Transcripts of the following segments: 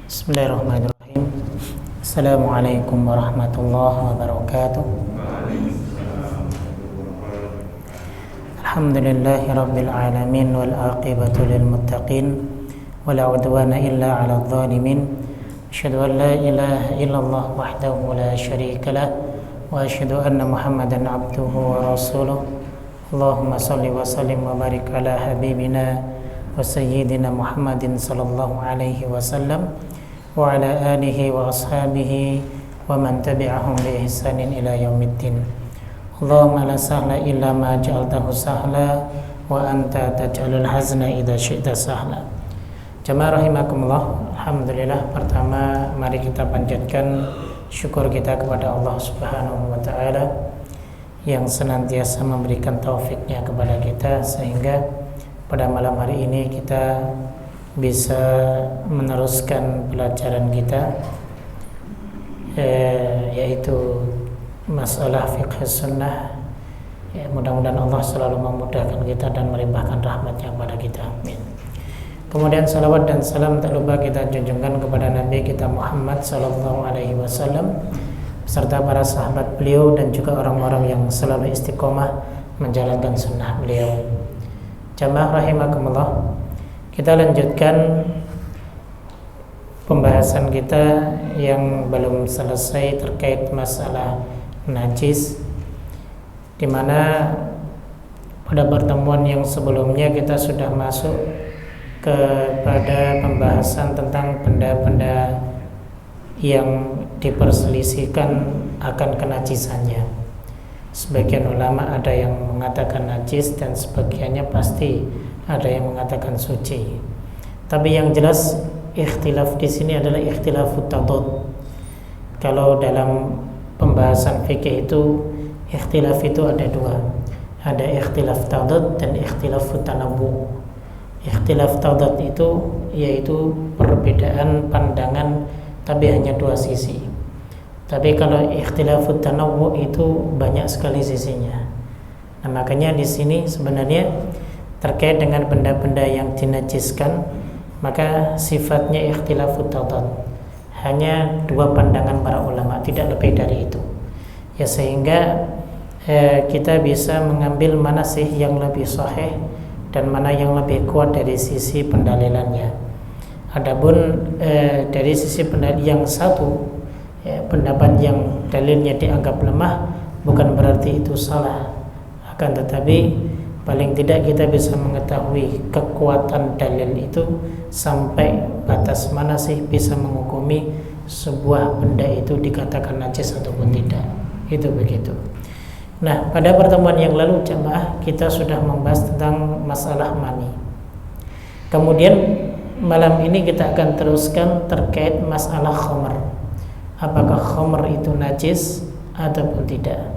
Bismillahirrahmanirrahim. Assalamualaikum warahmatullahi wabarakatuh. Alhamdulillahi rabbil alamin wal aqibatu lil muttaqin wala udwana illa 'alal zalimin. Asyhadu an la ilaha illallah wahdahu la syarika lah wa asyhadu anna Muhammadan 'abduhu wa rasuluh. Allahumma shalli wa sallim wa barik ala habibina wa sayyidina Muhammadin sallallahu alaihi wasallam wa ala alihi wa ashabihi wa man tabi'ahum bi ihsanin ila yaumiddin. Allahumma la sahla illa ma ja'altahu sahla wa anta taj'alul hazna idza syi'ta sahla. Jamaah rahimakumullah, alhamdulillah, pertama mari kita panjatkan syukur kita kepada Allah Subhanahu wa taala yang senantiasa memberikan taufiknya kepada kita sehingga pada malam hari ini kita bisa meneruskan pelajaran kita yaitu masalah fiqh sunnah. Mudah-mudahan Allah selalu memudahkan kita dan melimpahkan rahmatnya kepada kita. Amin. Kemudian salawat dan salam tak lupa kita junjungkan kepada Nabi kita Muhammad sallallahu alaihi wasallam serta para sahabat beliau dan juga orang-orang yang selalu istiqomah menjalankan sunnah beliau. Jamaah rahimakumullah, kita lanjutkan pembahasan kita yang belum selesai terkait masalah najis, di mana pada pertemuan yang sebelumnya kita sudah masuk kepada pembahasan tentang benda-benda yang diperselisihkan akan kenajisannya. Sebagian ulama ada yang mengatakan najis dan sebagiannya pasti ada yang mengatakan suci. Tapi yang jelas ikhtilaf di sini adalah ikhtilafut tadad. Kalau dalam pembahasan fikih itu ikhtilaf itu ada dua. Ada ikhtilaf tadad dan ikhtilafut tanawwu. Ikhtilaf tadad itu yaitu perbedaan pandangan tapi hanya dua sisi. Tapi kalau ikhtilafut tanawwu itu banyak sekali sisinya. Nah, makanya di sini sebenarnya terkait dengan benda-benda yang dinajiskan, maka sifatnya ikhtilafut tadad. Hanya dua pandangan para ulama, tidak lebih dari itu. Ya, sehingga kita bisa mengambil mana sih yang lebih sahih dan mana yang lebih kuat dari sisi pendalilannya. Adapun dari sisi pendalilan yang satu, pendapat yang dalilnya dianggap lemah bukan berarti itu salah, akan tetapi paling tidak kita bisa mengetahui kekuatan dalil itu sampai batas mana sih bisa menghukumi sebuah benda itu dikatakan najis ataupun tidak. Itu begitu. Nah, pada pertemuan yang lalu jamaah kita sudah membahas tentang masalah mani. Kemudian malam ini kita akan teruskan terkait masalah khamr. Apakah khamr itu najis ataupun tidak?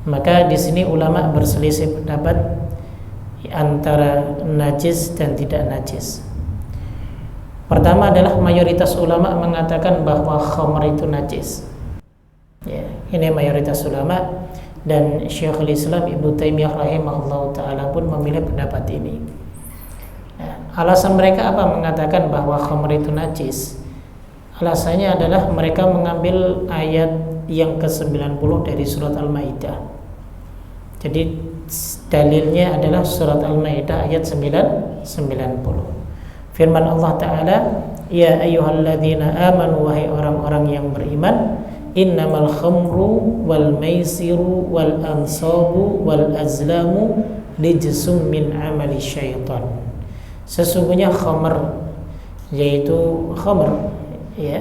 Maka di sini ulama berselisih pendapat antara najis dan tidak najis. Pertama adalah mayoritas ulama mengatakan bahwa khamr itu najis. Ya, ini mayoritas ulama dan Syekhul Islam Ibnu Taimiyah rahimahullahu taala pun memilih pendapat ini. Ya, alasan mereka apa mengatakan bahwa khamr itu najis? Alasannya adalah mereka mengambil ayat yang ke-90 dari surat Al-Maidah. Jadi dalilnya adalah surat Al-Maidah ayat 90. Firman Allah Ta'ala, ya ayyuhalladzina amanu, wahai orang-orang yang beriman, innamal khamru wal maisiru wal ansabu wal azlamu rijsum min amali syaitan. Sesungguhnya khamr, yaitu khamr, ya,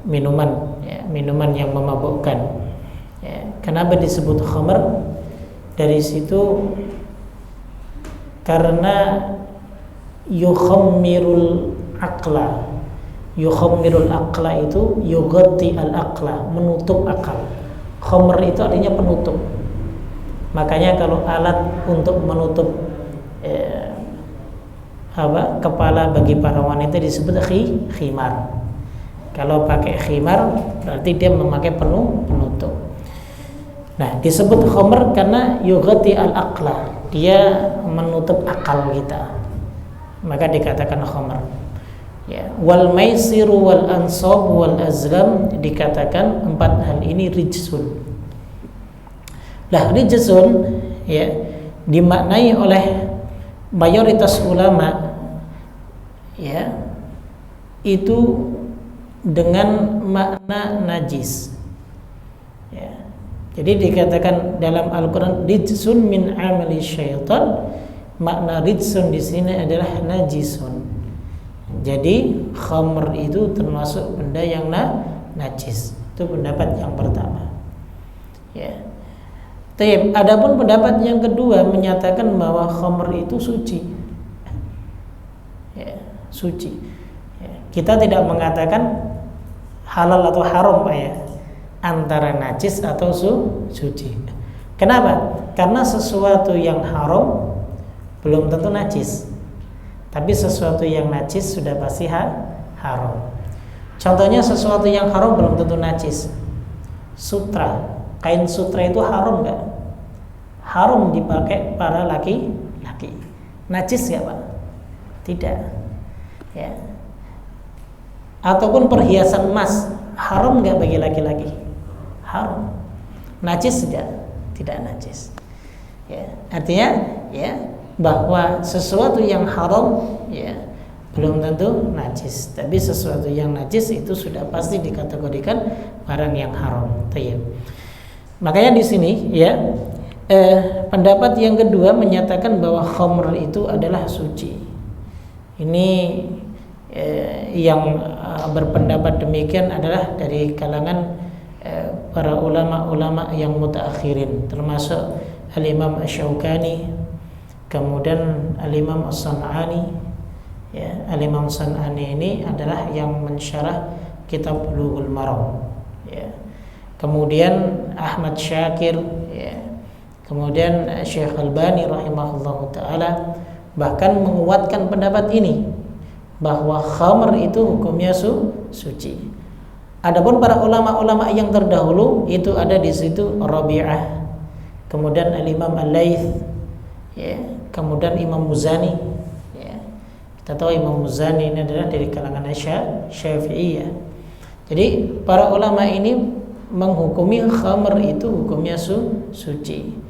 minuman yang memabukkan. Ya, kenapa disebut khamr? Dari situ karena yukhammirul aqla. Yukhammirul aqla itu yughatti al aqla, menutup akal. Khamr itu artinya penutup. Makanya kalau alat untuk menutup kepala bagi para wanita disebut khimar. Kalau pakai khimar berarti dia memakai penutup. Nah, disebut khamr karena yughati al-aqla, dia menutup akal kita. Maka dikatakan khamr. Ya, wal maisiru wal ansab wal azlam, dikatakan 4 hal ini rijsun. Lah rijsun ya dimaknai oleh mayoritas ulama ya itu dengan makna najis. Ya. Jadi dikatakan dalam Al-Qur'an rijsun min amali syaitan, makna rijsun di sini adalah najisun. Jadi khamr itu termasuk benda yang najis. Itu pendapat yang pertama. Ya. Adapun pendapat yang kedua menyatakan bahwa khamr itu suci. Ya, suci. Ya. Kita tidak mengatakan halal atau haram, Pak ya, antara najis atau suci. Kenapa? Karena sesuatu yang haram belum tentu najis. Tapi sesuatu yang najis sudah pasti haram. Contohnya sesuatu yang haram belum tentu najis. Sutra, kain sutra itu haram nggak? Haram dipakai para laki-laki. Najis nggak, Pak? Tidak. Ya. Ataupun perhiasan emas haram nggak bagi laki-laki? Haram. Najis tidak najis. Ya. Artinya ya bahwa sesuatu yang haram ya belum tentu najis, tapi sesuatu yang najis itu sudah pasti dikategorikan barang yang haram. Tayyib. Makanya di sini ya pendapat yang kedua menyatakan bahwa khamr itu adalah suci. Ini yang berpendapat demikian adalah dari kalangan para ulama-ulama yang mutaakhirin, termasuk Al-Imam Asy-Syaukani, kemudian Al-Imam As-San'ani. Ya, Al-Imam As-San'ani ini adalah yang mensyarah kitab Bulughul Maram. Ya. Kemudian Ahmad Syakir, ya. Kemudian Syekh Albani rahimahullahu taala bahkan menguatkan pendapat ini bahwa khamr itu hukumnya suci. Adapun para ulama-ulama yang terdahulu itu ada di situ Rabi'ah, kemudian Al-Imam Al-Laits, ya, kemudian Imam Muzani. Ya. Kita tahu Imam Muzani ini adalah dari kalangan Syafi'iyah. Jadi para ulama ini menghukumi khamr itu hukumnya suci.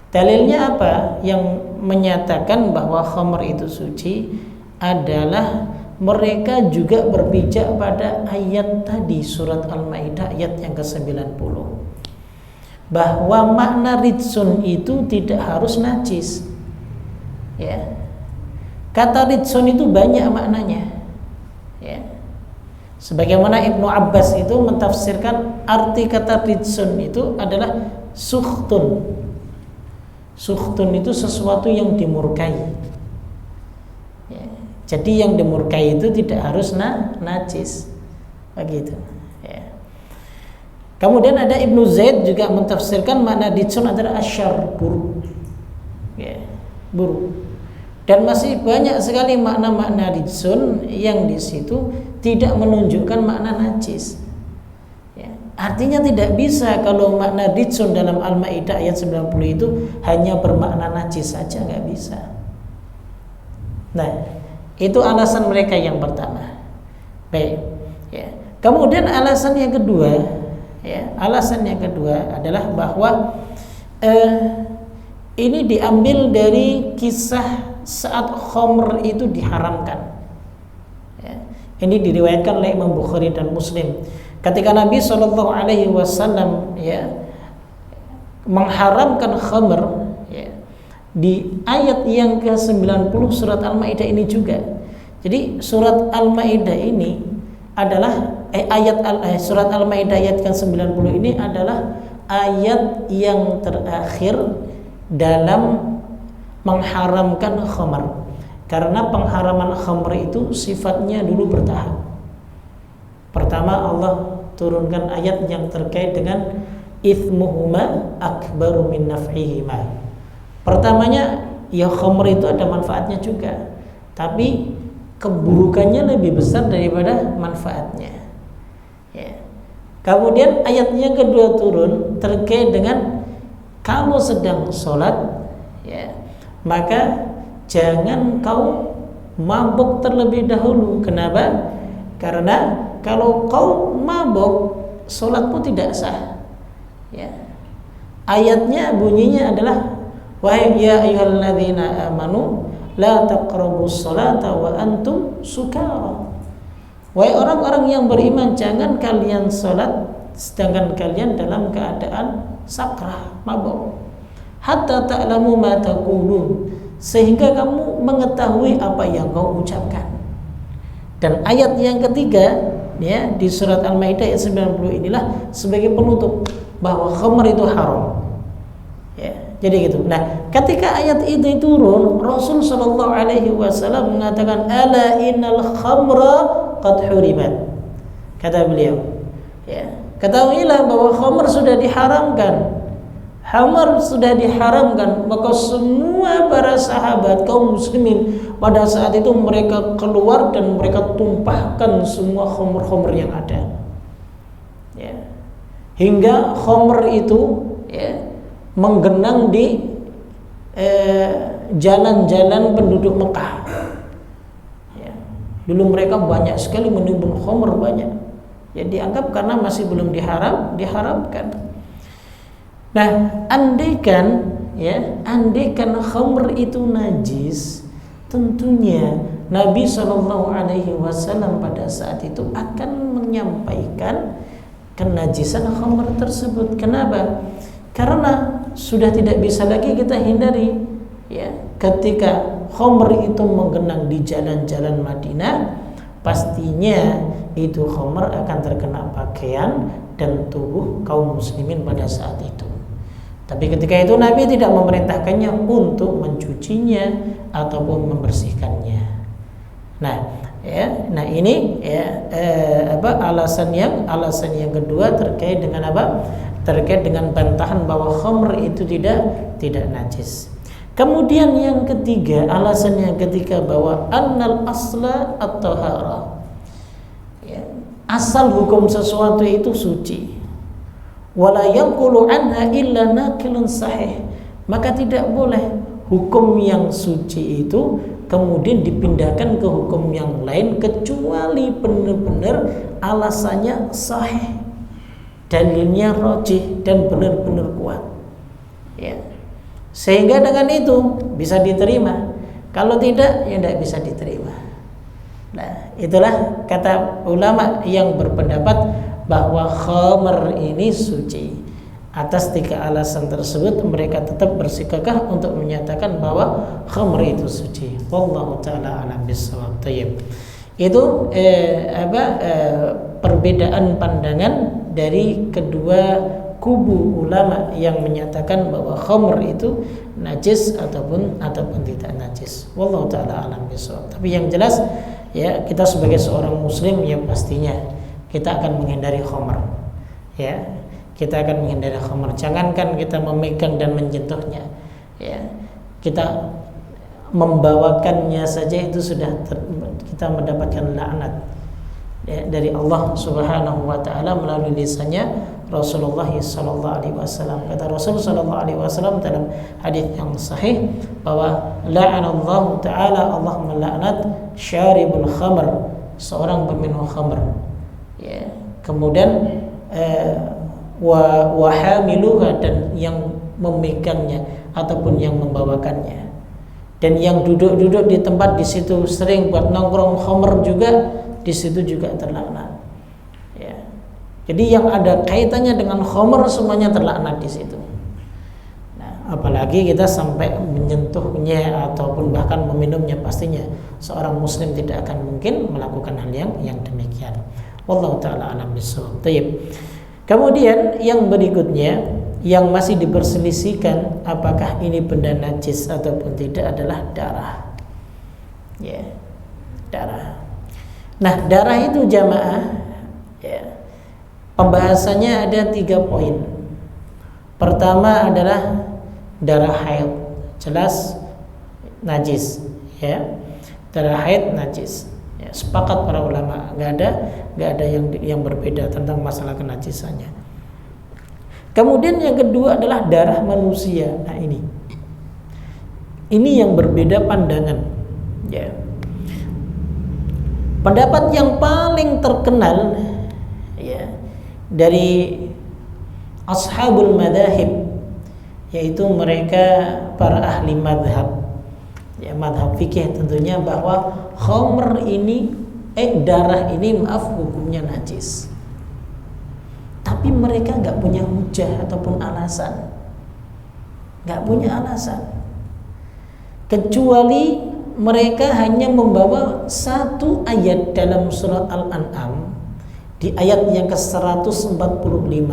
Dalilnya apa? Yang menyatakan bahwa khamr itu suci adalah mereka juga berpijak pada ayat tadi, surat Al-Maidah ayat yang ke-90, bahwa makna ridsun itu tidak harus najis. Ya. Kata ridsun itu banyak maknanya. Ya. Sebagaimana Ibnu Abbas itu mentafsirkan arti kata ridsun itu adalah sukhtun. Sukhtun itu sesuatu yang dimurkai. Ya. Jadi yang dimurkai itu tidak harus najis. Begitu. Ya. Kemudian ada Ibnu Zaid juga mentafsirkan makna ridsun adalah asyar, buruk. Ya, buruk. Dan masih banyak sekali makna-makna ridsun yang di situ tidak menunjukkan makna najis. Ya. Artinya tidak bisa kalau makna ridsun dalam Al-Maidah ayat 90 itu hanya bermakna najis saja, nggak bisa. Nah, itu alasan mereka yang pertama. Baik. Ya. Kemudian alasan yang kedua, ya, alasan yang kedua adalah bahwa ini diambil dari kisah saat khamr itu diharamkan. Ya. Ini diriwayatkan oleh Imam Bukhari dan Muslim. Ketika Nabi SAW ya mengharamkan khamr ya, di ayat yang ke-90 surat Al-Maidah ini juga. Jadi surat Al-Maidah ini adalah surat Al-Maidah ayat ke-90 ini adalah ayat yang terakhir dalam mengharamkan khamr. Karena pengharaman khamr itu sifatnya dulu bertahap. Pertama Allah turunkan ayat yang terkait dengan ithmuhuma akbaru min naf'ihima. Pertamanya ya khamr itu ada manfaatnya juga, tapi keburukannya lebih besar daripada manfaatnya. Ya. Kemudian ayat yang kedua turun terkait dengan kalau sedang sholat, ya, maka jangan kau mabuk terlebih dahulu. Kenapa? Karena kalau kau mabuk, sholatmu tidak sah. Ya. Ayatnya bunyinya adalah wahai ya ayyuhalladzina amanu la taqrabus sholata wa antum sukara. Wahai orang-orang yang beriman, jangan kalian sholat sedangkan kalian dalam keadaan sakrah, mabuk. Hatta ta'lamu ma taqulun, sehingga kamu mengetahui apa yang kau ucapkan. Dan ayat yang ketiga ya di surat Al-Maidah ayat 90 inilah sebagai penutup bahwa khamr itu haram. Ya, jadi gitu. Nah, ketika ayat itu turun, Rasul sallallahu alaihi wasallam mengatakan ala innal khamra qad hurimat. Kata beliau, ya, ketahuilah bahwa khamr sudah diharamkan. Khamr sudah diharamkan. Maka semua para sahabat kaum muslimin pada saat itu mereka keluar dan mereka tumpahkan semua khamr-khamr yang ada. Ya. Hingga khamr itu ya menggenang di jalan-jalan penduduk Mekah. Ya. Dulu mereka banyak sekali menimbun khamr, banyak. Ya dianggap karena masih belum diharamkan. Nah, andaikan khamr itu najis, tentunya Nabi SAW pada saat itu akan menyampaikan kenajisan khamr tersebut. Kenapa? Karena sudah tidak bisa lagi kita hindari, ya, ketika khamr itu menggenang di jalan-jalan Madinah, pastinya itu khamr akan terkena pakaian dan tubuh kaum muslimin pada saat itu. Tapi ketika itu Nabi tidak memerintahkannya untuk mencucinya ataupun membersihkannya. Nah, ya, nah ini ya alasan yang kedua terkait dengan apa? Terkait dengan bantahan bahwa khamr itu tidak najis. Kemudian yang ketiga, alasan yang ketiga bahwa annal asla at-tahara. Ya, asal hukum sesuatu itu suci. Wala yanqulu anha illa naqilun sahih. Maka tidak boleh hukum yang suci itu kemudian dipindahkan ke hukum yang lain kecuali benar-benar alasannya sahih, dalilnya rajih dan benar-benar kuat. Ya. Sehingga dengan itu bisa diterima. Kalau tidak, ya tidak bisa diterima. Nah, itulah kata ulama yang berpendapat bahwa khamr ini suci. Atas tiga alasan tersebut mereka tetap bersikukuh untuk menyatakan bahwa khamr itu suci. Wallahu taala alam bissawab. Itu perbedaan pandangan dari kedua kubu ulama yang menyatakan bahwa khamr itu najis ataupun tidak najis. Wallahu taala alam bissawab. Tapi yang jelas ya, kita sebagai seorang muslim ya pastinya kita akan menghindari khamr. Ya, kita akan menghindari khamr. Jangankan kita memegang dan menyentuhnya. Ya, kita membawakannya saja itu sudah kita mendapatkan laknat ya, dari Allah Subhanahu wa taala melalui lisannya Rasulullah sallallahu alaihi wasallam. Kata Rasul sallallahu alaihi wasallam dalam hadis yang sahih bahwa la'anallahu taala, Allah melaknat syaribul khamr, seorang peminum khamr. Ya, kemudian wa hamiluha, dan yang memegangnya ataupun yang membawakannya, dan yang duduk-duduk di tempat di situ sering buat nongkrong khamr juga di situ juga terlaknat. Ya. Jadi yang ada kaitannya dengan khamr semuanya terlaknat di situ. Nah, apalagi kita sampai menyentuhnya ataupun bahkan meminumnya, pastinya seorang muslim tidak akan mungkin melakukan hal yang demikian. Wallahu taala alam bissawab. Kemudian yang berikutnya yang masih diperselisihkan apakah ini benda najis ataupun tidak adalah darah. Ya, darah. Nah, darah itu jamaah ya, pembahasannya ada 3 poin. Pertama adalah darah haid, jelas najis ya. Darah haid najis. Ya, sepakat para ulama, nggak ada yang berbeda tentang masalah kenajisannya. Kemudian yang kedua adalah darah manusia. Nah, ini yang berbeda pandangan. Ya. Pendapat yang paling terkenal ya dari ashabul madhahib, yaitu mereka para ahli madhab, ya madhab fikih tentunya, bahwa khamr ini darah ini hukumnya najis. Tapi mereka nggak punya hujah ataupun alasan, nggak punya alasan, kecuali mereka hanya membawa satu ayat dalam surat Al-An'am di ayat yang ke-145.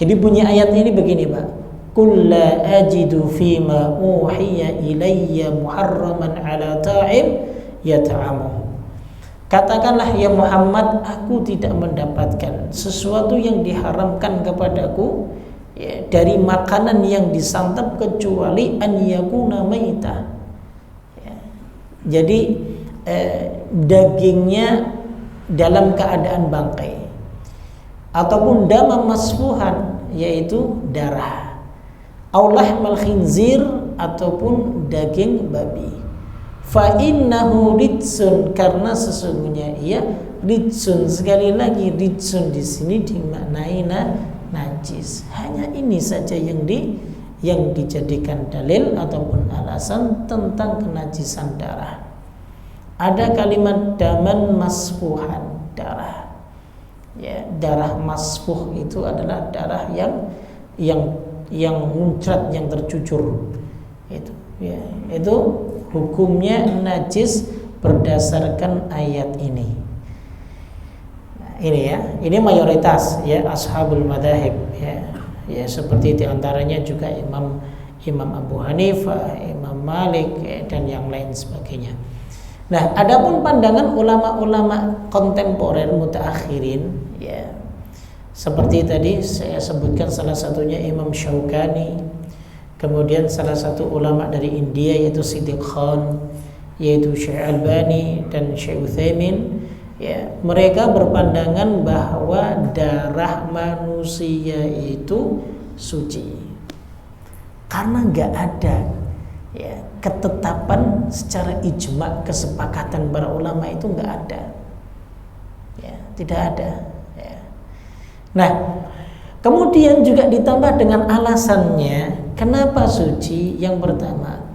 Jadi bunyi ayat ini begini, Pak. Qul la ajidu fima uhiya ilayya muharraman ala ta'im yata'amuhu. Katakanlah ya Muhammad, aku tidak mendapatkan sesuatu yang diharamkan kepadaku ya, dari makanan yang disantap kecuali an yakuna maitah. Jadi dagingnya dalam keadaan bangkai ataupun dama masfuhan, yaitu darah, aw lahmal khinzir, ataupun daging babi. Fa innahu ridsun, karena sesungguhnya ia ridsun. Sekali lagi, ridsun di sini dimaknai najis. Hanya ini saja yang dijadikan dalil ataupun alasan tentang kenajisan darah. Ada kalimat daman masfuhan, darah. Ya, darah masfuh itu adalah darah yang muncrat, yang tercucur. Itu, ya, itu hukumnya najis berdasarkan ayat ini. Nah, ini ya, ini mayoritas ya ashabul madhahib ya. Ya, seperti diantaranya juga Imam Abu Hanifah, Imam Malik ya, dan yang lain sebagainya. Nah, adapun pandangan ulama-ulama kontemporer mutaakhirin ya, seperti tadi saya sebutkan salah satunya Imam Syaukani, kemudian salah satu ulama dari India yaitu Siddiq Khan, yaitu Syekh Albani dan Syekh Utsaimin. Ya, mereka berpandangan bahwa darah manusia itu suci, karena nggak ada ya ketetapan secara ijma, kesepakatan para ulama itu nggak ada, ya, tidak ada. Ya. Nah, kemudian juga ditambah dengan alasannya kenapa suci. Yang pertama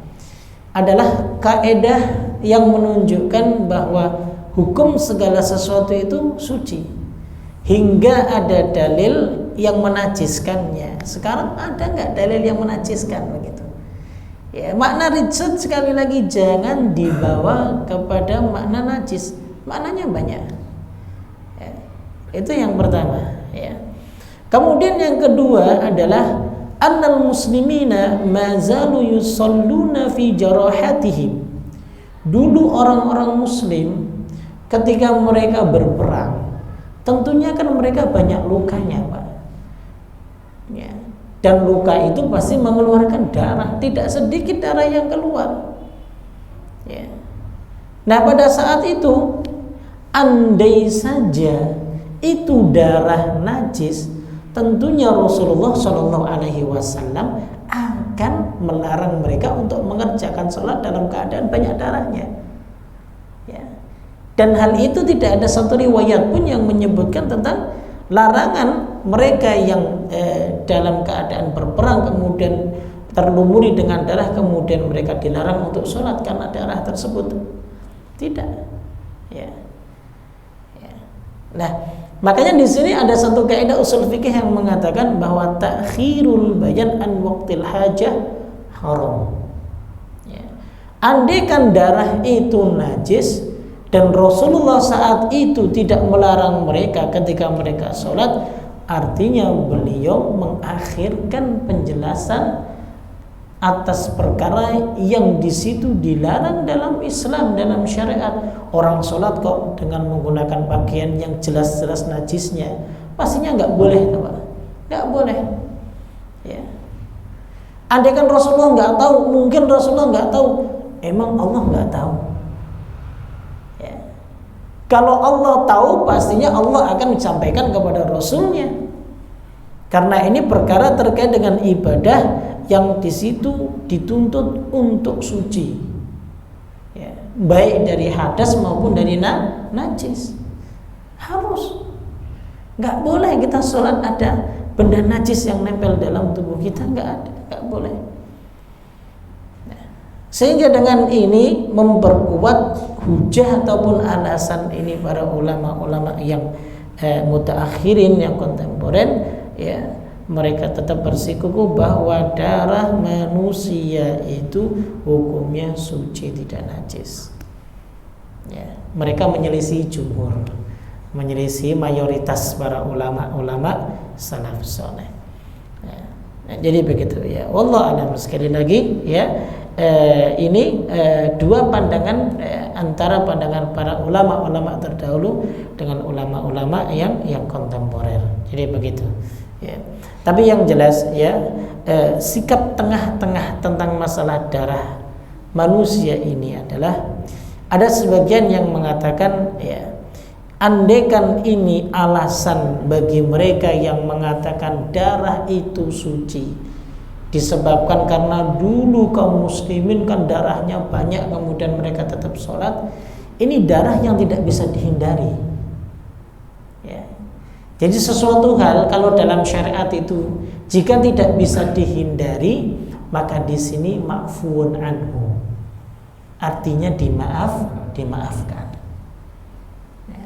adalah kaedah yang menunjukkan bahwa hukum segala sesuatu itu suci hingga ada dalil yang menajiskannya. Sekarang ada nggak dalil yang menajiskan begitu? Ya, makna rijsun sekali lagi jangan dibawa kepada makna najis. Maknanya banyak. Ya, itu yang pertama. Ya. Kemudian yang kedua adalah annal muslimina mazalu yusalluna fi jarahatihim. Dulu orang-orang muslim ketika mereka berperang, tentunya kan mereka banyak lukanya, Pak. Ya. Dan luka itu pasti mengeluarkan darah, tidak sedikit darah yang keluar. Ya. Nah, pada saat itu, andai saja itu darah najis, tentunya Rasulullah SAW akan melarang mereka untuk mengerjakan sholat dalam keadaan banyak darahnya. Ya. Dan hal itu tidak ada satu riwayat pun yang menyebutkan tentang larangan mereka yang dalam keadaan berperang kemudian terlumuri dengan darah, kemudian mereka dilarang untuk sholat karena darah tersebut. Tidak. Ya. Ya. Nah, makanya di sini ada satu kaidah usul fikih yang mengatakan bahwa takhirul bayan an waqtil hajah haram. Ya. Andaikan darah itu najis dan Rasulullah saat itu tidak melarang mereka ketika mereka sholat, artinya beliau mengakhirkan penjelasan atas perkara yang di situ dilarang dalam Islam, dalam syariat. Orang sholat kok dengan menggunakan pakaian yang jelas-jelas najisnya, pastinya nggak boleh, nggak boleh. Ya. Andaikan Rasulullah nggak tahu, mungkin Rasulullah nggak tahu, emang Allah nggak tahu. Kalau Allah tahu, pastinya Allah akan menyampaikan kepada Rasulnya. Karena ini perkara terkait dengan ibadah yang di situ dituntut untuk suci. Ya. baik dari hadas maupun dari najis. Harus. Nggak boleh kita sholat ada benda najis yang nempel dalam tubuh kita, nggak ada, nggak boleh. Sehingga dengan ini memperkuat hujah ataupun alasan ini para ulama-ulama yang mutaakhirin, yang kontemporer, ya, mereka tetap bersikukuh bahwa darah manusia itu hukumnya suci, tidak najis. Ya, mereka menyelisih jumhur, menyelisih mayoritas para ulama-ulama salaf saleh. Ya, nah, jadi begitu ya. Wallahu a'lam. Sekali lagi ya, ini dua pandangan antara pandangan para ulama-ulama terdahulu dengan ulama-ulama yang kontemporer. Jadi begitu ya. Tapi yang jelas ya, sikap tengah-tengah tentang masalah darah manusia ini adalah ada sebagian yang mengatakan ya, andaikan ini alasan bagi mereka yang mengatakan darah itu suci disebabkan karena dulu kaum muslimin kan darahnya banyak kemudian mereka tetap sholat, ini darah yang tidak bisa dihindari ya. Jadi sesuatu hal kalau dalam syariat itu jika tidak bisa dihindari, maka di sini ma'fuun anhu, artinya dimaafkan ya,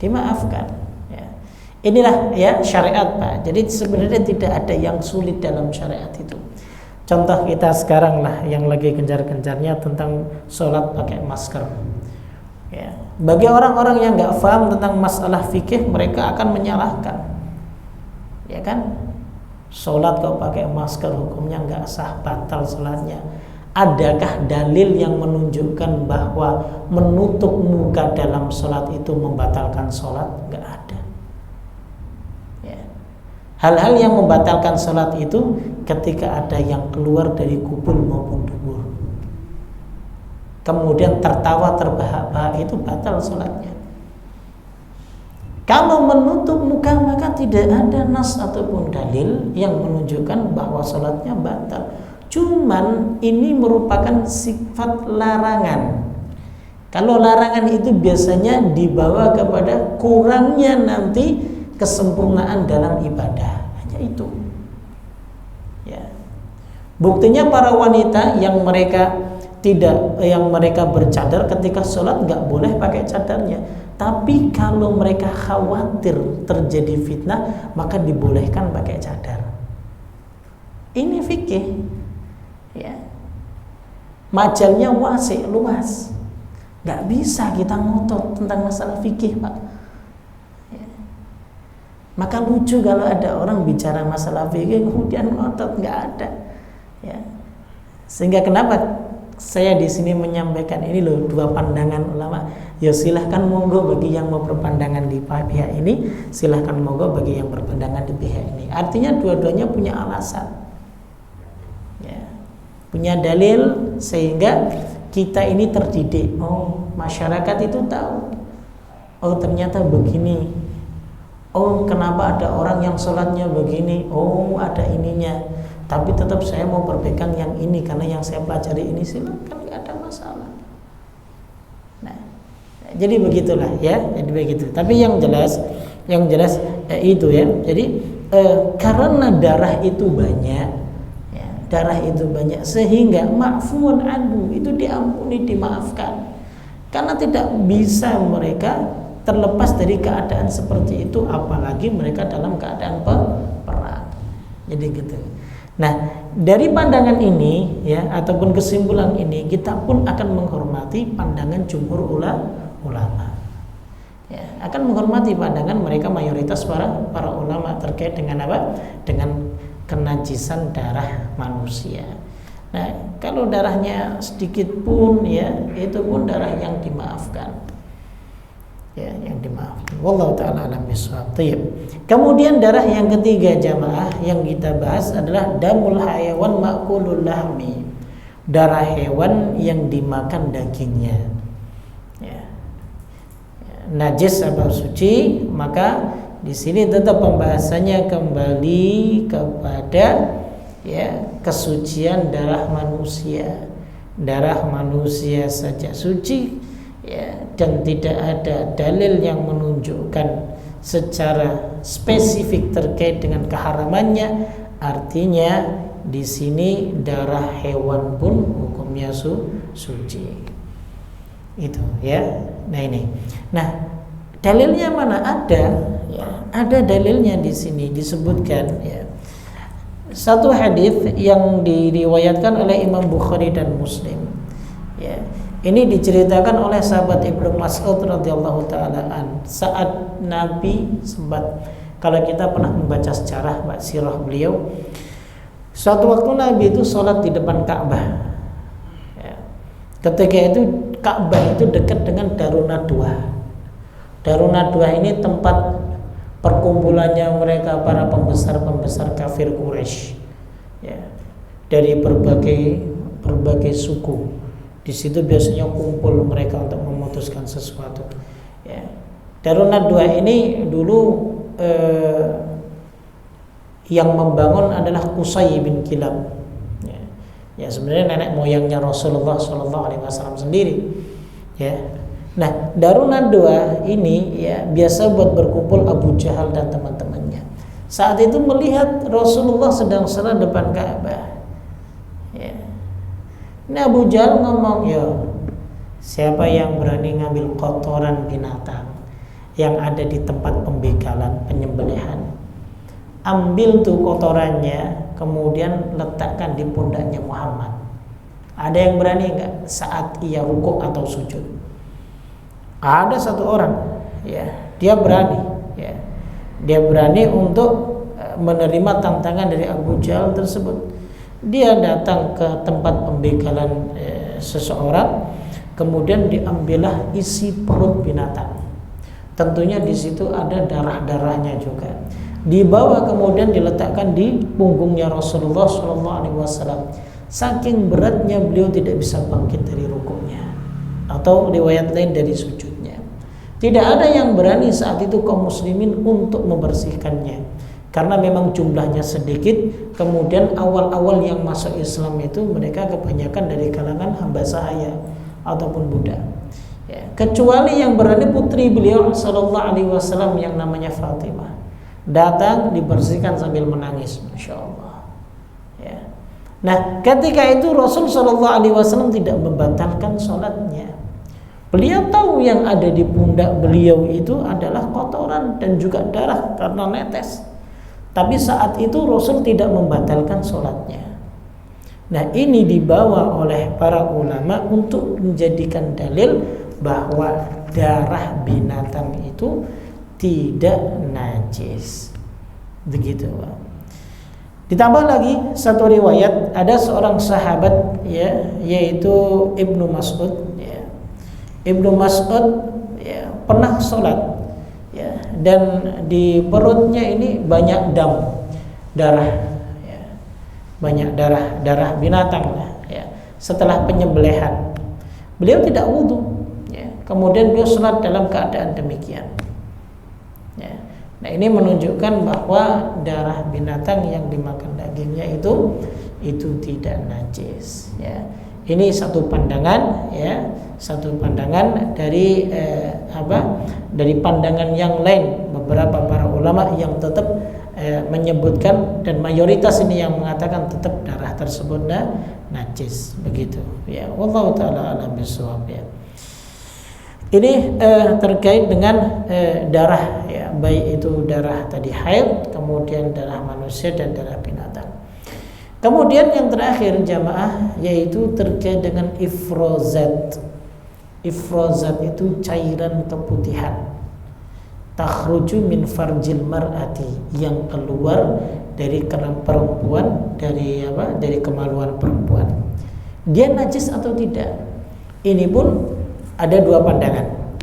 dimaafkan ya. Inilah ya syariat, Pak. Jadi sebenarnya tidak ada yang sulit dalam syariat itu. Contoh kita sekarang lah yang lagi gencar-gencarnya tentang sholat pakai masker ya. Bagi orang-orang yang nggak paham tentang masalah fikih, mereka akan menyalahkan ya kan, sholat kok pakai masker hukumnya nggak sah, batal sholatnya. Adakah dalil yang menunjukkan bahwa menutup muka dalam sholat itu membatalkan sholat? Nggak ada ya. Hal-hal yang membatalkan sholat itu ketika ada yang keluar dari kubur maupun dubur, kemudian tertawa terbahak-bahak, itu batal sholatnya. Kalau menutup muka maka tidak ada nas ataupun dalil yang menunjukkan bahwa sholatnya batal. Cuman ini merupakan sifat larangan. Kalau larangan itu biasanya dibawa kepada kurangnya nanti kesempurnaan dalam ibadah, hanya itu ya. Buktinya para wanita yang mereka bercadar ketika sholat nggak boleh pakai cadarnya, tapi kalau mereka khawatir terjadi fitnah maka dibolehkan pakai cadar. Ini fikih ya. Majalnya wasi, luas, nggak bisa kita ngotot tentang masalah fikih, Pak ya. Maka lucu kalau ada orang bicara masalah fikih kemudian ngotot, nggak ada ya. Sehingga kenapa saya di sini menyampaikan ini loh, dua pandangan ulama. Ya silahkan monggo bagi yang mau berpandangan di pihak ini, silahkan monggo bagi yang berpandangan di pihak ini. Artinya dua-duanya punya alasan ya, punya dalil, sehingga kita ini terdidik. Oh, masyarakat itu tahu, oh ternyata begini, oh kenapa ada orang yang sholatnya begini, oh ada ininya, tapi tetap saya mau berpegang yang ini karena yang saya pelajari ini, silakan, nggak ada masalah. Nah, jadi begitulah ya, jadi begitu. Tapi yang jelas itu ya. Jadi karena darah itu banyak, ya, darah itu banyak sehingga ma'fuun anhu, itu diampuni, dimaafkan. Karena tidak bisa mereka terlepas dari keadaan seperti itu, apalagi mereka dalam keadaan perang. Jadi gitu. Nah, dari pandangan ini ya, ataupun kesimpulan ini, kita pun akan menghormati pandangan jumhur ulama. Ya, akan menghormati pandangan mereka mayoritas para ulama terkait dengan apa? Dengan kenajisan darah manusia. Nah, kalau darahnya sedikit pun ya, itu pun darah yang dimaafkan. Ya, yang dimaafkan. Wallahu taala alam bisawab. Kemudian darah yang ketiga jamaah yang kita bahas adalah damul hayawan ma'kulul lahmi. Darah hewan yang dimakan dagingnya. Ya. Najis atau suci, maka di sini tetap pembahasannya kembali kepada ya kesucian darah manusia. darah manusia saja suci, ya, dan tidak ada dalil yang menunjukkan secara spesifik terkait dengan keharamannya, artinya di sini darah hewan pun hukumnya suci. Itu ya. Nah ini. Nah, dalilnya mana? Ada, ya. Ada dalilnya di sini disebutkan, ya. Satu hadis yang diriwayatkan oleh Imam Bukhari dan Muslim, ya. Ini diceritakan oleh sahabat Ibnu Mas'ud radhiyallahu taala an, saat Nabi sempat, kalau kita pernah membaca sejarah sirah beliau, suatu waktu Nabi itu sholat di depan Ka'bah, ya. Ketika itu Ka'bah itu dekat dengan Darun Nadwa. Darun Nadwa ini tempat perkumpulannya mereka para pembesar kafir Quraisy, ya, dari berbagai suku. Di situ biasanya kumpul mereka untuk memutuskan sesuatu, ya. Darun Nadwa ini dulu yang membangun adalah Qusay bin Kilab, ya. Ya, sebenarnya nenek moyangnya Rasulullah SAW sendiri, ya. Nah, Darun Nadwa ini, ya, biasa buat berkumpul Abu Jahal dan teman-temannya. Saat itu melihat Rasulullah sedang salat depan Ka'bah, ya. Ini Abu Jahal ngomong, "Yo, siapa yang berani ngambil kotoran binatang yang ada di tempat pembekalan penyembelihan, ambil tuh kotorannya, kemudian letakkan di pundaknya Muhammad." Ada yang berani enggak saat ia rukuk atau sujud? Ada satu orang, ya, dia berani, ya. Dia berani untuk menerima tantangan dari Abu Jahal tersebut. Dia datang ke tempat pembekalan seseorang, kemudian diambillah isi perut binatang. Tentunya di situ ada darah-darahnya juga. Dibawa kemudian diletakkan di punggungnya Rasulullah SAW. Saking beratnya beliau tidak bisa bangkit dari rukuknya, atau riwayat lain dari sujudnya. Tidak ada yang berani saat itu kaum muslimin untuk membersihkannya, karena memang jumlahnya sedikit. Kemudian awal-awal yang masuk Islam itu mereka kebanyakan dari kalangan hamba sahaya ataupun budak, ya. Kecuali yang berani putri beliau sallallahu alaihi wasallam yang namanya Fatimah, datang dibersihkan sambil menangis, masya Allah, ya. Nah, ketika itu Rasul sallallahu alaihi wasallam tidak membatalkan sholatnya. Beliau tahu yang ada di pundak beliau itu adalah kotoran dan juga darah karena netes. Tapi saat itu Rasul tidak membatalkan sholatnya. Nah, ini dibawa oleh para ulama untuk menjadikan dalil bahwa darah binatang itu tidak najis. Begitu. Ditambah lagi satu riwayat, ada seorang sahabat, ya, yaitu Ibnu Mas'ud, ya. Ibnu Mas'ud, ya, pernah sholat, ya, dan di perutnya ini banyak darah, ya, banyak darah binatang, ya. Setelah penyembelihan beliau tidak wudu, ya. Kemudian beliau sholat dalam keadaan demikian, ya. Nah, ini menunjukkan bahwa darah binatang yang dimakan dagingnya itu tidak najis, ya. Ini satu pandangan, ya, satu pandangan dari dari pandangan yang lain. Beberapa para ulama yang tetap menyebutkan, dan mayoritas ini yang mengatakan tetap darah tersebut najis, begitu, ya. Wallahu taala a'lam bishawab, ya. Ini terkait dengan darah, ya, baik itu darah tadi haid, kemudian darah manusia dan darah binatang. Kemudian yang terakhir jamaah, yaitu terkait dengan ifrozat. Ifrozat itu cairan keputihan, takhruju min farjil mar'ati, yang keluar dari kerang perempuan, dari kemaluan perempuan. Dia najis atau tidak? Ini pun ada dua pandangan.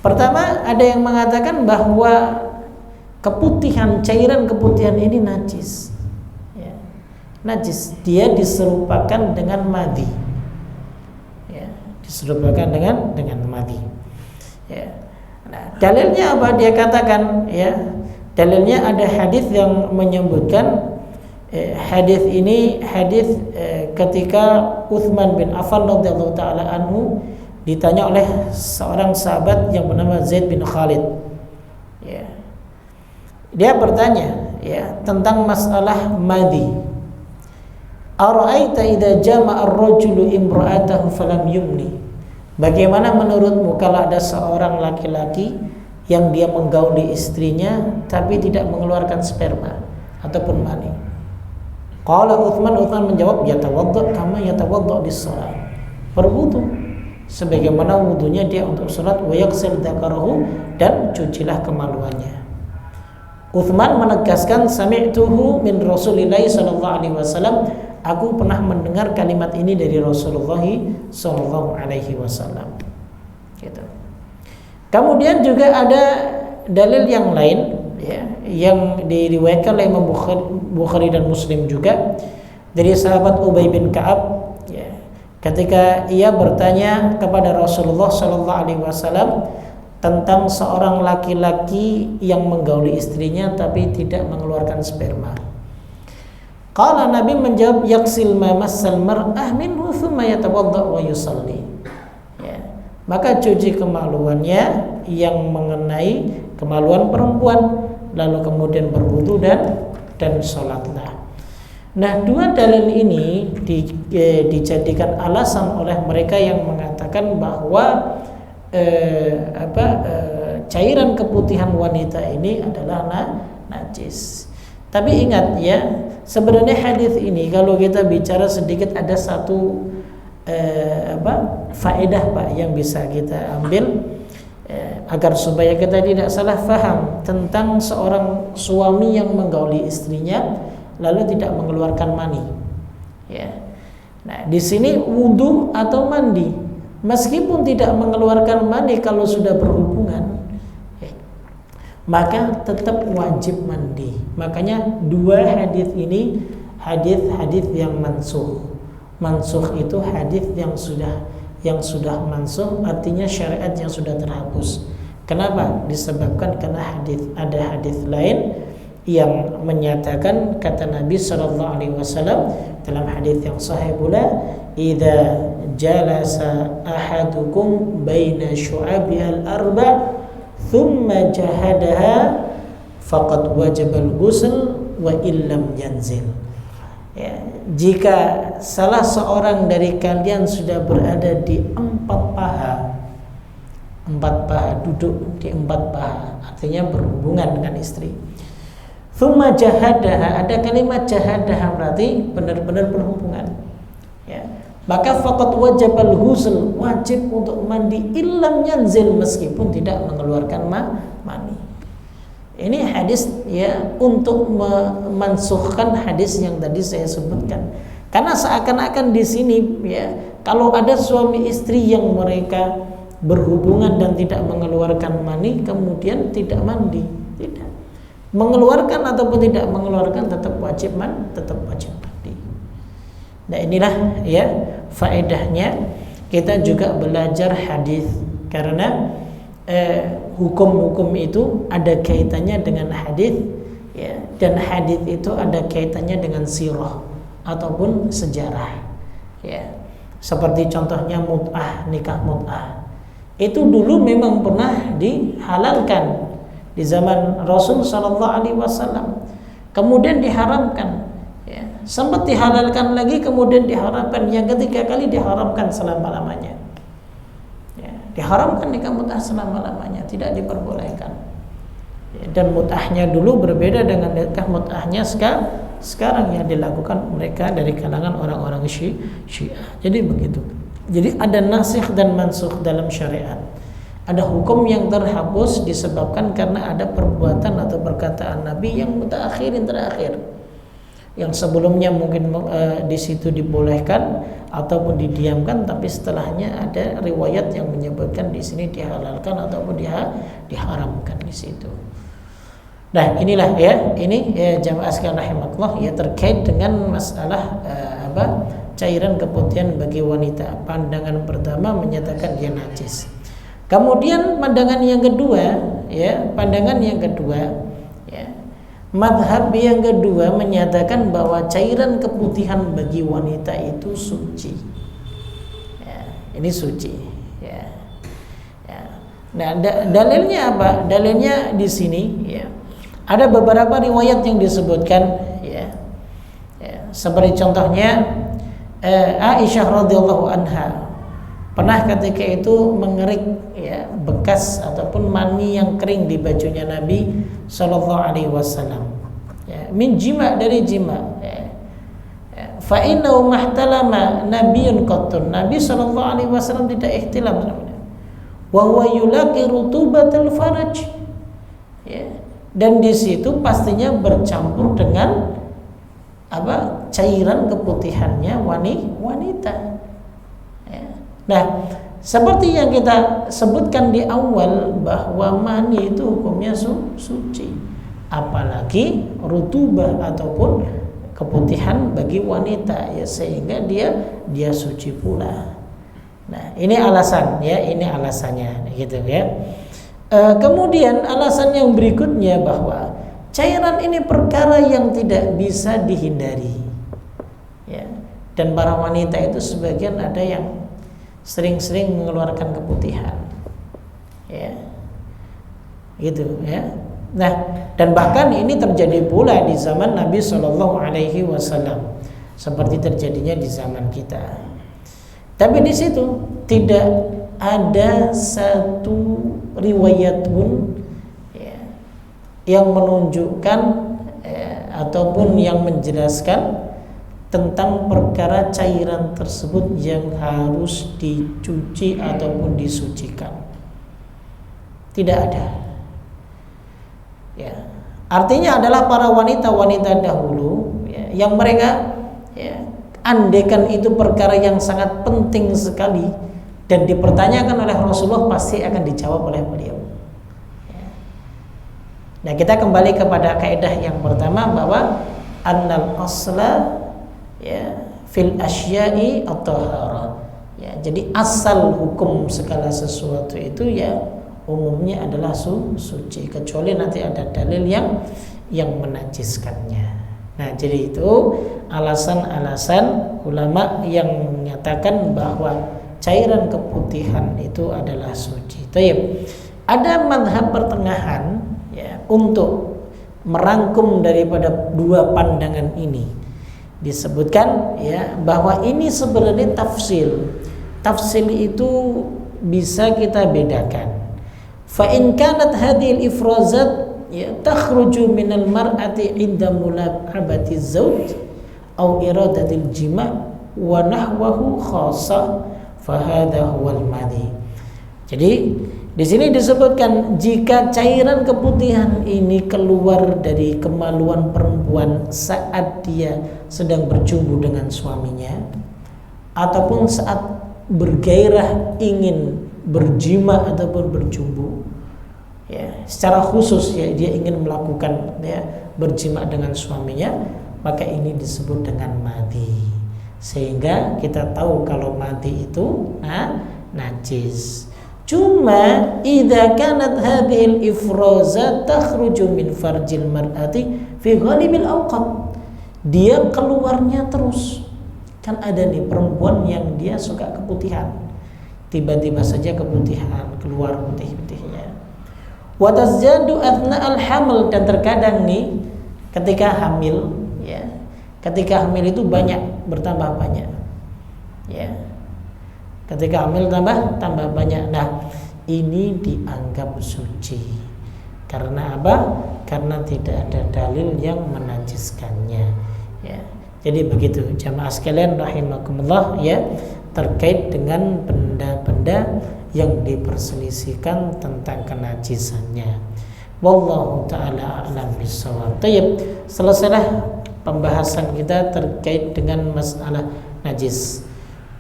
Pertama, ada yang mengatakan bahwa cairan keputihan ini najis. Najis, dia diserupakan dengan madi, ya, diserupakan dengan madi, ya. Nah, dalilnya apa? Dia katakan, ya, dalilnya ada hadis yang menyebutkan Hadis ini ketika Utsman bin Affan radhiyallahu taala anhu ditanya oleh seorang sahabat yang bernama Zaid bin Khalid. Ya. Dia bertanya ya tentang masalah madhi. Ara'aita idza jama'a ar-rajulu imra'atahu falam yumni. Bagaimana menurutmu kalau ada seorang laki-laki yang dia menggauli istrinya tapi tidak mengeluarkan sperma ataupun mani? Qala Utsman menjawab, yatawadda kama yatawadda lis-shalah. Berwudu sebagaimana wudunya dia untuk salat, wa yaghsil dzakarahu, dan cucilah kemaluannya. Utsman menegaskan, sami'tuhu min Rasulillah sallallahu alaihi wasallam. Aku pernah mendengar kalimat ini dari Rasulullah sallallahu alaihi wasallam. Gitu. Kemudian juga ada dalil yang lain ya, yang diriwayatkan oleh Imam Bukhari dan Muslim juga dari sahabat Ubay bin Ka'ab ya, ketika ia bertanya kepada Rasulullah sallallahu alaihi wasallam tentang seorang laki-laki yang menggauli istrinya tapi tidak mengeluarkan sperma. Qala, Nabi menjawab, yaksil ma massal mar'ah minhu thumma yatawadda wa yusalli. Ya. Maka cuci kemaluannya yang mengenai kemaluan perempuan, lalu kemudian berwudu dan sholatlah. Nah, dua dalil ini dijadikan alasan oleh mereka yang mengatakan bahwa cairan keputihan wanita ini adalah najis. Tapi ingat ya, sebenarnya hadis ini kalau kita bicara sedikit ada satu faedah Pak yang bisa kita ambil agar supaya kita tidak salah faham tentang seorang suami yang menggauli istrinya lalu tidak mengeluarkan mani. Ya. Nah, di sini wudu atau mandi, meskipun tidak mengeluarkan mani kalau sudah berhubungan, maka tetap wajib mandi. Makanya dua hadis ini hadis yang mansuh. Mansuh itu hadis yang sudah mansuh, artinya syariat yang sudah terhapus. Kenapa? Disebabkan karena ada hadis lain yang menyatakan kata Nabi sallallahu alaihi wasallam dalam hadis yang sahih pula, idza jalasa ahadukum baina syu'abil arba' thumma jahadaha faqad wajibal ghusl wa illam yanzil. Ya, jika salah seorang dari kalian sudah berada di empat paha, duduk di empat paha, artinya berhubungan dengan istri. Thumma jahadaha, ada kalimat jahadaha berarti benar-benar berhubungan. Ya. Maka faqad wajibal ghusl, wajib untuk mandi illam yanzil, meskipun tidak mengeluarkan mani. Ini hadis ya untuk memansuhkan hadis yang tadi saya sebutkan. Karena seakan-akan di sini ya, kalau ada suami istri yang mereka berhubungan dan tidak mengeluarkan mani kemudian tidak mandi, tidak. Mengeluarkan ataupun tidak mengeluarkan tetap wajib mandi. Nah, inilah ya faedahnya kita juga belajar hadis, karena hukum-hukum itu ada kaitannya dengan hadis ya, dan hadis itu ada kaitannya dengan sirah ataupun sejarah ya. Seperti contohnya mut'ah, nikah mut'ah itu dulu memang pernah dihalalkan di zaman Rasul sallallahu alaihi wasallam, kemudian diharamkan ya. Sempat dihalalkan lagi kemudian diharamkan, yang ketiga kali diharamkan selama-lamanya. Diharamkan nikah mut'ah selama-lamanya, tidak diperbolehkan. Dan mut'ahnya dulu berbeda dengan nikah mut'ahnya sekarang yang dilakukan mereka dari kalangan orang-orang Syiah. Jadi begitu. Jadi ada nasikh dan mansukh dalam syariat. Ada hukum yang terhapus disebabkan karena ada perbuatan atau perkataan Nabi yang mutaakhirin, terakhir. Yang sebelumnya mungkin di situ dibolehkan ataupun didiamkan, tapi setelahnya ada riwayat yang menyebutkan di sini dihalalkan ataupun diharamkan di situ. Nah, inilah ya, ini ya, jamaah sekalian rahimakumullah ya, terkait dengan masalah cairan keputihan bagi wanita. Pandangan pertama menyatakan dia najis. Kemudian pandangan yang kedua ya, Madhab yang kedua menyatakan bahwa cairan keputihan bagi wanita itu suci. Ya, ini suci. Ya. Ya. Nah, dalilnya apa? Dalilnya di sini. Ya. Ada beberapa riwayat yang disebutkan. Ya. Ya. Seperti contohnya Aisyah radhiyallahu anha pernah ketika itu mengerik ya bekas ataupun mani yang kering di bajunya Nabi sallallahu alaihi wasallam. Ya, min jima, dari jima. Ya. Ya. Fa innahu mahtalama nabiyyun qattun. Nabi sallallahu alaihi wasallam tidak ihtilam. Wa huwa yulaqi rutubatal faraj. Ya. Dan di situ pastinya bercampur dengan apa? Cairan keputihannya wanita. Ya. Nah, seperti yang kita sebutkan di awal bahwa mani itu hukumnya suci, apalagi rutubah ataupun keputihan bagi wanita ya, sehingga dia suci pula. Nah, ini alasan ya, ini alasannya gitu ya. Kemudian alasan yang berikutnya bahwa cairan ini perkara yang tidak bisa dihindari ya. Dan para wanita itu sebagian ada yang sering-sering mengeluarkan keputihan ya. Gitu ya. Nah, dan bahkan ini terjadi pula di zaman Nabi Shallallahu alaihi wasallam seperti terjadinya di zaman kita. Tapi di situ tidak ada satu riwayat pun ya, yang menunjukkan ataupun yang menjelaskan tentang perkara cairan tersebut yang harus dicuci ataupun disucikan. Tidak ada. Ya. Artinya adalah para wanita-wanita dahulu ya, yang mereka ya, andaikan itu perkara yang sangat penting sekali dan dipertanyakan oleh Rasulullah, pasti akan dijawab oleh beliau. Ya. Nah, kita kembali kepada kaidah yang pertama bahwa annal asla ya fil asya'i at-taharah. Ya, jadi asal hukum segala sesuatu itu ya umumnya adalah suci, kecuali nanti ada dalil yang menajiskannya. Nah, jadi itu alasan-alasan ulama yang menyatakan bahwa cairan keputihan itu adalah suci. Taib. Ada mazhab pertengahan ya untuk merangkum daripada dua pandangan ini. Disebutkan ya bahwa ini sebenarnya tafsil. Tafsil itu bisa kita bedakan. Fa in kanat hadhil ifrazat ya takhruju minal mar'ati 'inda mulabati zawj aw iradatil jima' wa nahwahu khassah fa hadha huwal madhi. Jadi di sini disebutkan jika cairan keputihan ini keluar dari kemaluan perempuan saat dia sedang berjumpa dengan suaminya ataupun saat bergairah ingin berjima ataupun berjumpa ya, secara khusus ya dia ingin melakukan ya berjima dengan suaminya, maka ini disebut dengan madhi. Sehingga kita tahu kalau madhi itu najis. Cuma idza kanat hadhil ifrazat takhruju min farjil mar'ati fi ghalibil awqat, dia keluarnya terus. Kan ada nih perempuan yang dia suka keputihan, tiba-tiba saja keputihan keluar putih-putihnya. Wa tazdadu athna al-haml, dan terkadang nih ketika hamil ya, ketika hamil itu bertambah banyak ya. Ketika hamil tambah banyak. Nah, ini dianggap suci. Karena apa? Karena tidak ada dalil yang menajiskannya ya. Jadi begitu jamaah sekalian rahimakumullah ya, terkait dengan benda-benda yang diperselisihkan tentang kenajisannya. Wallahu taala a'lam bissawab. Baik, selesailah pembahasan kita terkait dengan masalah najis.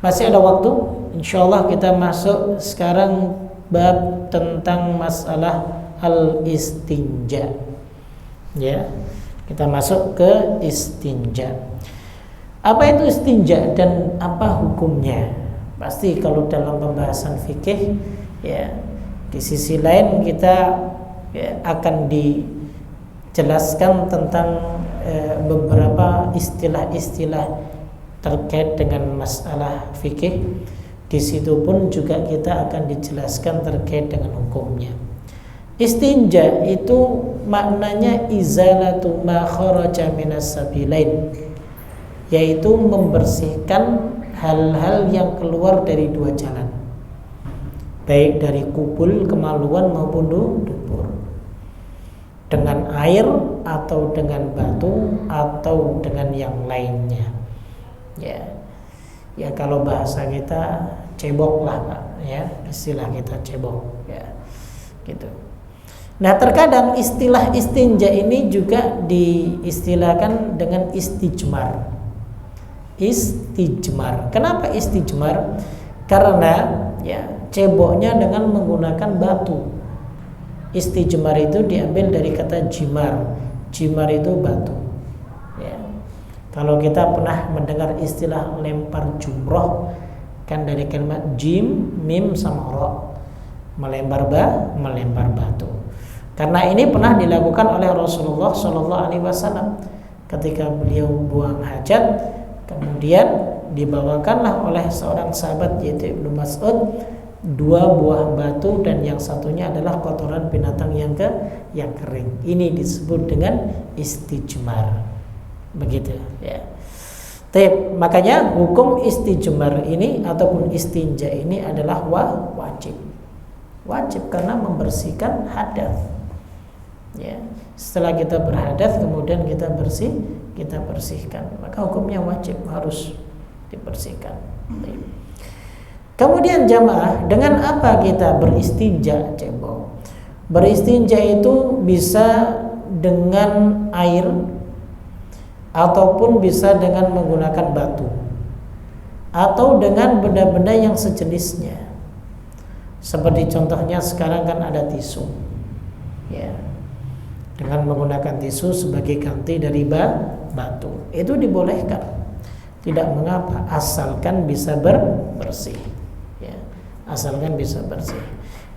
Masih ada waktu, insyaallah kita masuk sekarang bab tentang masalah al-istinja. Ya, kita masuk ke istinja. Apa itu istinja dan apa hukumnya? Pasti kalau dalam pembahasan fikih ya, di sisi lain kita ya, akan jelaskan tentang beberapa istilah-istilah terkait dengan masalah fikih. Di situ pun juga kita akan dijelaskan terkait dengan hukumnya. Istinja itu maknanya izalatu ma kharaja minas sabilain, yaitu membersihkan hal-hal yang keluar dari dua jalan, baik dari kubul, kemaluan maupun dubur, dengan air atau dengan batu atau dengan yang lainnya. Ya kalau bahasa kita cebok lah Pak, ya istilah kita cebok, ya gitu. Nah terkadang istilah istinja ini juga diistilahkan dengan istijmar. Istijmar. Kenapa istijmar? Karena ya ceboknya dengan menggunakan batu. Istijmar itu diambil dari kata jimar. Jimar itu batu. Ya. Kalau kita pernah mendengar istilah lempar jumroh, kan dari kalimat jim, mim sama ro, melempar batu. Karena ini pernah dilakukan oleh Rasulullah SAW ketika beliau buang hajat, kemudian dibawakanlah oleh seorang sahabat yaitu Ibnu Mas'ud 2 buah batu dan yang satunya adalah kotoran binatang yang kering. Ini disebut dengan istijmar. Begitu ya. Makanya hukum istijmar ini ataupun istinja ini adalah wajib. Wajib karena membersihkan hadas. Ya, setelah kita berhadas kemudian kita bersihkan, maka hukumnya wajib harus dibersihkan. Kemudian jamaah, dengan apa kita beristinja cebok? Beristinja itu bisa dengan air ataupun bisa dengan menggunakan batu atau dengan benda-benda yang sejenisnya. Seperti contohnya sekarang kan ada tisu, ya, dengan menggunakan tisu sebagai ganti dari batu, itu dibolehkan, tidak mengapa asalkan bisa bersih, ya, asalkan bisa bersih.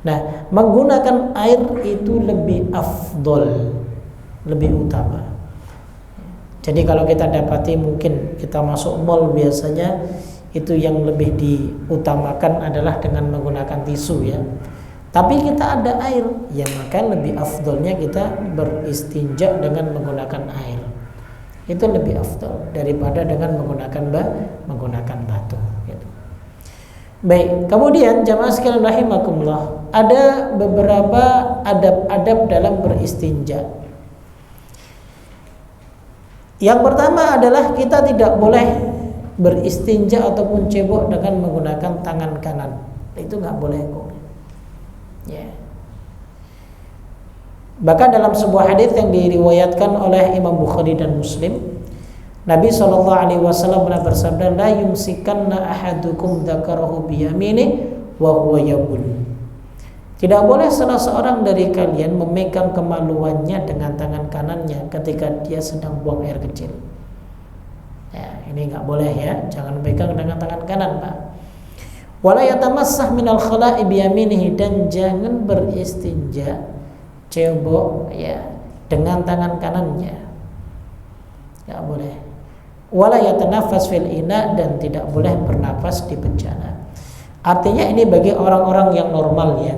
Nah, menggunakan air itu lebih afdol, lebih utama. Jadi kalau kita dapati mungkin kita masuk mall biasanya itu yang lebih diutamakan adalah dengan menggunakan tisu ya. Tapi kita ada air, ya maka lebih afdolnya kita beristinja dengan menggunakan air. Itu lebih afdol daripada dengan menggunakan batu. Gitu. Baik, kemudian jamaah sekalian rahimakumullah, ada beberapa adab-adab dalam beristinja. Yang pertama adalah kita tidak boleh beristinja ataupun cebok dengan menggunakan tangan kanan. Itu nggak boleh kok. Ya. Bahkan dalam sebuah hadis yang diriwayatkan oleh Imam Bukhari dan Muslim, Nabi SAW pernah bersabda, la yumsikanna ahadukum dzakarahu biyamini wa huwa yabul. Tidak boleh salah seorang dari kalian memegang kemaluannya dengan tangan kanannya ketika dia sedang buang air kecil. Ya, ini nggak boleh ya, jangan pegang dengan tangan kanan, Pak. Wala yatamassah minal khala'i biyaminihi, dan jangan beristinja cebok ya dengan tangan kanannya. Nggak boleh. Wala yatanafas fil ina, dan tidak boleh bernafas di bejana. Artinya ini bagi orang-orang yang normal ya.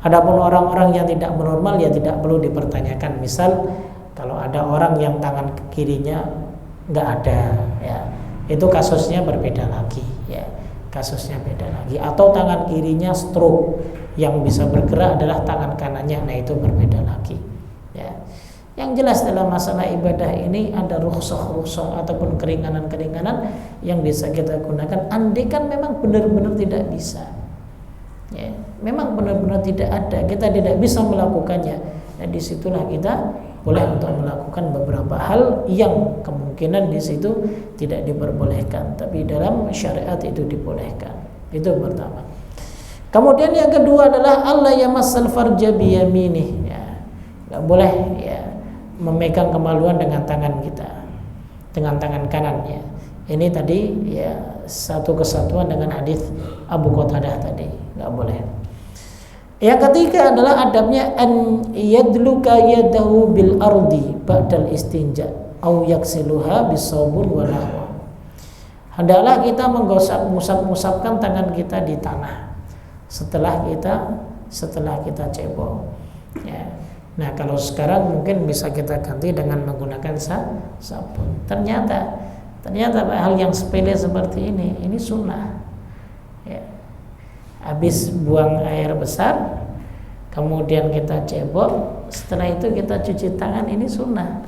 Adapun orang-orang yang tidak normal ya tidak perlu dipertanyakan. Misal kalau ada orang yang tangan kirinya nggak ada ya, itu kasusnya berbeda lagi ya, kasusnya beda lagi. Atau tangan kirinya stroke, yang bisa bergerak adalah tangan kanannya, nah itu berbeda lagi ya. Yang jelas dalam masalah ibadah ini ada rukhsah ataupun keringanan-keringanan yang bisa kita gunakan. Andai kan memang benar-benar tidak bisa ya, memang benar-benar tidak ada, kita tidak bisa melakukannya, nah disitulah kita boleh untuk melakukan beberapa hal yang kemungkinan di situ tidak diperbolehkan, tapi dalam syariat itu dibolehkan. Itu pertama. Kemudian yang kedua adalah Allah yamassal farja biyaminih ya, nggak boleh ya memegang kemaluan dengan tangan kita, dengan tangan kanan ya. Ini tadi ya satu kesatuan dengan hadis Abu Qatadah tadi, nggak boleh. Yang ketiga adalah adabnya an yadluka yadahu bil ardi ba'dal istinja au yaksiluha bisabun wa nahwa. Hendaklah kita mengusap-musapkan tangan kita di tanah setelah kita cebok. Ya. Nah, kalau sekarang mungkin bisa kita ganti dengan menggunakan sabun. Ternyata hal yang sepele seperti ini sunnah. Ya. Habis buang air besar, kemudian kita cebok, setelah itu kita cuci tangan, ini sunnah.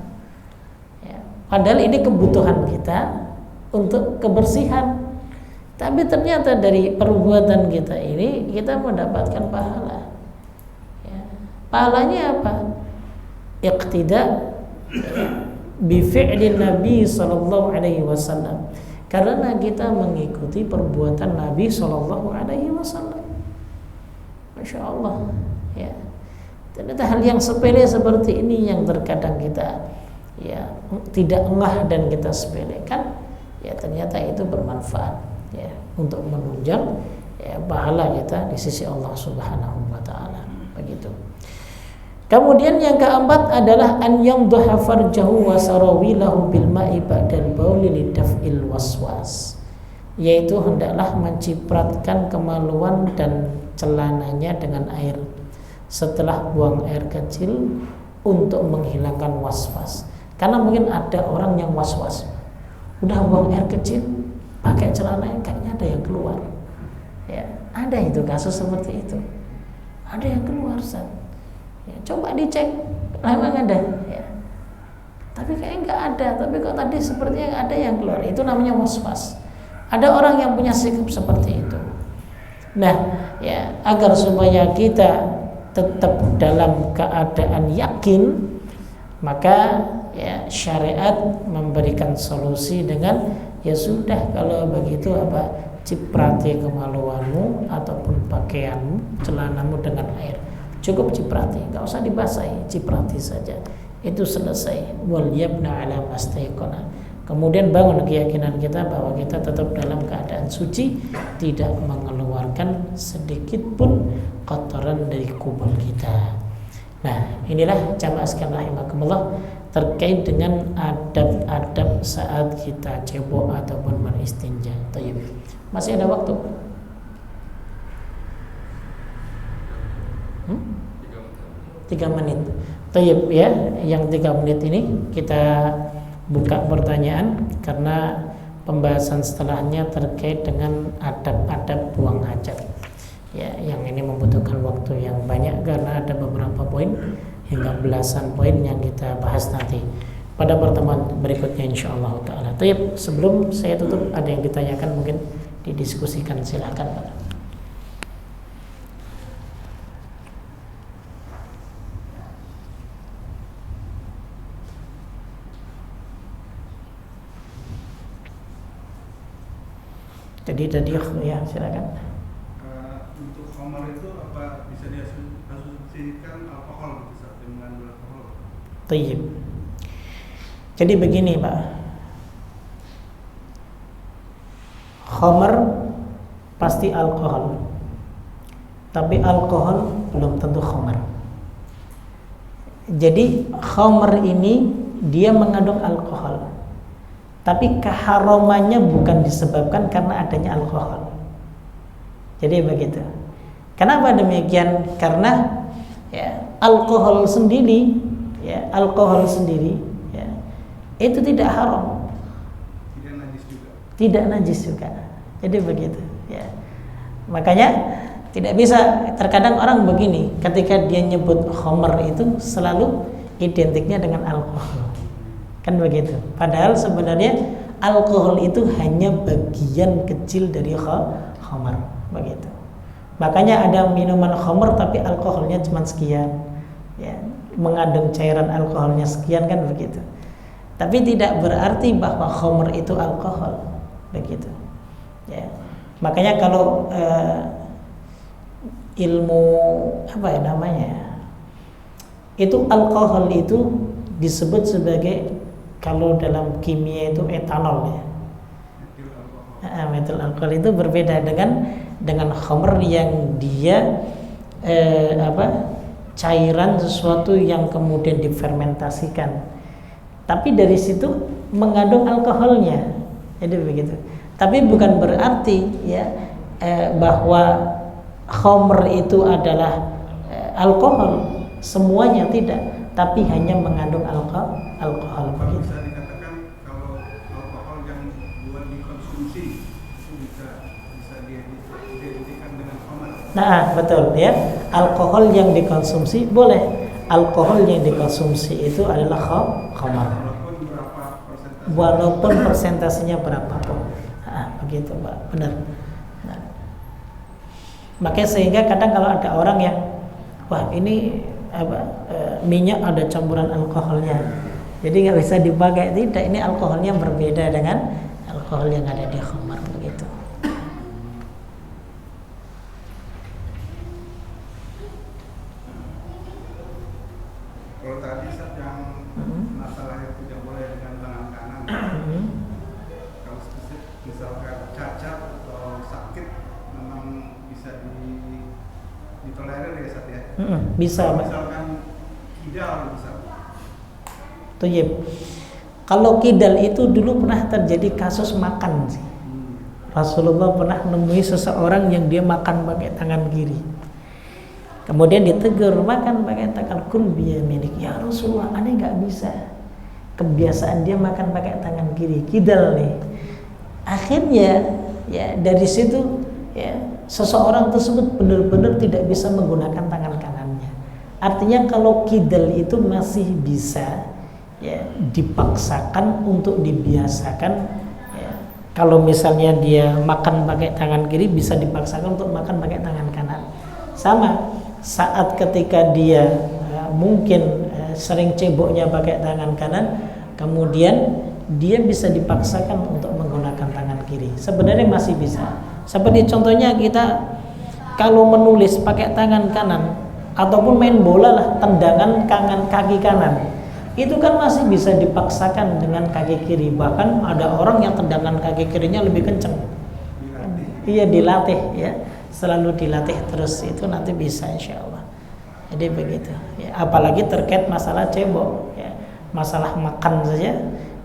Ya. Padahal ini kebutuhan kita untuk kebersihan, tapi ternyata dari perbuatan kita ini kita mendapatkan pahala. Ya. Pahalanya apa? Iqtida bi fi'lin Nabi sallallahu alaihi wasallam. Karena kita mengikuti perbuatan Nabi Shallallahu Alaihi Wasallam. Masya Allah, ya. Ternyata hal yang sepele seperti ini yang terkadang kita ya tidak ngeh dan kita sepelekan, ya ternyata itu bermanfaat ya untuk menunjang ya pahala kita di sisi Allah Subhanahu Wa Taala. Begitu. Kemudian yang keempat adalah an yamdhaha farjahu wa sarawilahu bil ma'i ba'dal bauli lidaf'il waswas, yaitu hendaklah mencipratkan kemaluan dan celananya dengan air setelah buang air kecil untuk menghilangkan waswas. Karena mungkin ada orang yang waswas, udah buang air kecil pakai celana kayaknya ada yang keluar. Ya, ada itu kasus seperti itu. Ada yang keluar, Ustaz. Ya, coba dicek, memang ada ya. Tapi kayaknya nggak ada, tapi kok tadi sepertinya ada yang keluar. Itu namanya waswas. Ada orang yang punya sikap seperti itu. Nah, ya agar supaya kita tetap dalam keadaan yakin, maka ya syariat memberikan solusi dengan ya sudah kalau begitu ciprati kemaluanmu ataupun pakaianmu, celanamu dengan air. Cukup ciprati, nggak usah dibasahi, ciprati saja. Itu selesai. Wal yabna ala mastaiqana. Kemudian bangun keyakinan kita bahwa kita tetap dalam keadaan suci, tidak mengeluarkan sedikit pun kotoran dari kubur kita. Nah, inilah jamaah sekalian rahimakumullah terkait dengan adab-adab saat kita cebok ataupun beristinja. Tayyib. Masih ada waktu? 3 menit. Tayyib ya, yang 3 menit ini kita buka pertanyaan karena pembahasan setelahnya terkait dengan adab-adab buang hajat. Ya, yang ini membutuhkan waktu yang banyak karena ada beberapa poin hingga belasan poin yang kita bahas nanti pada pertemuan berikutnya insyaallah taala. Tayyib, sebelum saya tutup ada yang ditanyakan mungkin didiskusikan, silakan Pak. Jadi tadi ya silakan. Untuk khamar itu apa bisa diasumsikan alkohol bisa mengandung alkohol? Tayyib. Jadi begini Pak, khamar pasti alkohol, tapi alkohol belum tentu khamar. Jadi khamar ini dia mengandung alkohol, tapi keharamannya bukan disebabkan karena adanya alkohol. Jadi begitu. Kenapa demikian? Karena ya, alkohol sendiri ya, itu tidak haram. Tidak najis juga. Jadi begitu ya. Makanya tidak bisa, terkadang orang begini, ketika dia nyebut khamar itu selalu identiknya dengan alkohol. Kan begitu. Padahal sebenarnya alkohol itu hanya bagian kecil dari khamar, begitu. Makanya ada minuman khamar tapi alkoholnya cuma sekian, ya, mengandung cairan alkoholnya sekian, kan begitu. Tapi tidak berarti bahwa khamar itu alkohol, begitu. Ya. Makanya kalau ilmu apa ya namanya, itu alkohol itu disebut sebagai, kalau dalam kimia itu etanol ya. Metil alkohol itu berbeda dengan khamr yang dia cairan sesuatu yang kemudian difermentasikan, tapi dari situ mengandung alkoholnya, jadi begitu. Tapi bukan berarti ya bahwa khamr itu adalah alkohol semuanya, tidak, tapi hanya mengandung alkohol Kalau begitu. bisa dikatakan kalau alkohol yang buat dikonsumsi itu bisa diidentikan dengan khamar. Nah, betul ya. Alkohol yang dikonsumsi boleh. Alkohol yang dikonsumsi itu adalah khamar. Walaupun berapa persentase. Walaupun persentasenya berapapun. Begitu, Pak. Benar. Nah. Makanya sehingga kadang kalau ada orang yang wah, ini minyak ada campuran alkoholnya, jadi nggak bisa dipakai. Tidak, ini alkoholnya berbeda dengan alkohol yang ada di khamar begitu. Kalau tadi saat yang masalah yang tidak boleh dengan tangan kanan, kalau spesifik misalkan cacat atau sakit memang bisa ditolerir ya Sat ya. Bisa, Pak. Misalkan kidal misalkan. Tuyib. Kalau kidal itu dulu pernah terjadi kasus makan sih. Rasulullah pernah menemui seseorang yang dia makan pakai tangan kiri. Kemudian ditegur, makan pakai tangan, kul biyaminik. Ya Rasulullah, aneh nggak bisa. Kebiasaan dia makan pakai tangan kiri, kidal nih. Akhirnya ya dari situ ya seseorang tersebut benar-benar tidak bisa menggunakan tangan kanannya. Artinya kalau kidal itu masih bisa ya dipaksakan untuk dibiasakan ya. Kalau misalnya dia makan pakai tangan kiri, bisa dipaksakan untuk makan pakai tangan kanan. Sama saat ketika dia mungkin sering ceboknya pakai tangan kanan, kemudian dia bisa dipaksakan untuk menggunakan tangan kiri. Sebenarnya masih bisa. Seperti contohnya kita kalau menulis pakai tangan kanan ataupun main bola lah, tendangan kaki kanan, itu kan masih bisa dipaksakan dengan kaki kiri. Bahkan ada orang yang tendangan kaki kirinya lebih kencang. Iya, dilatih ya. Selalu dilatih terus, itu nanti bisa insya Allah. Jadi begitu ya. Apalagi terkait masalah cebok ya, masalah makan saja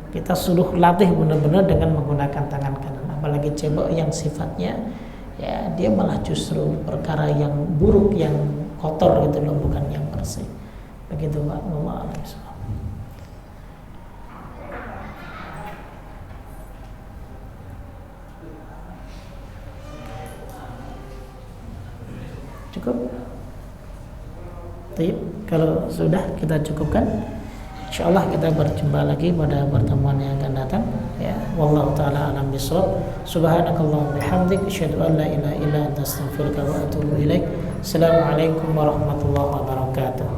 kita suruh latih benar-benar dengan menggunakan tangan kanan. Apalagi cebok yang sifatnya ya dia malah justru perkara yang buruk, yang kotor gitu loh, bukan yang bersih. Begitu Pak. Cukup? Baik, kalau sudah kita cukupkan. Insyaallah kita berjumpa lagi pada pertemuan yang akan datang ya. Wallahu taala alam bisawab. Subhanakallahumma bihamdik asyhadu an la ilaha illa anta astaghfiruka wa atubu ilaik. Assalamualaikum warahmatullahi wabarakatuh.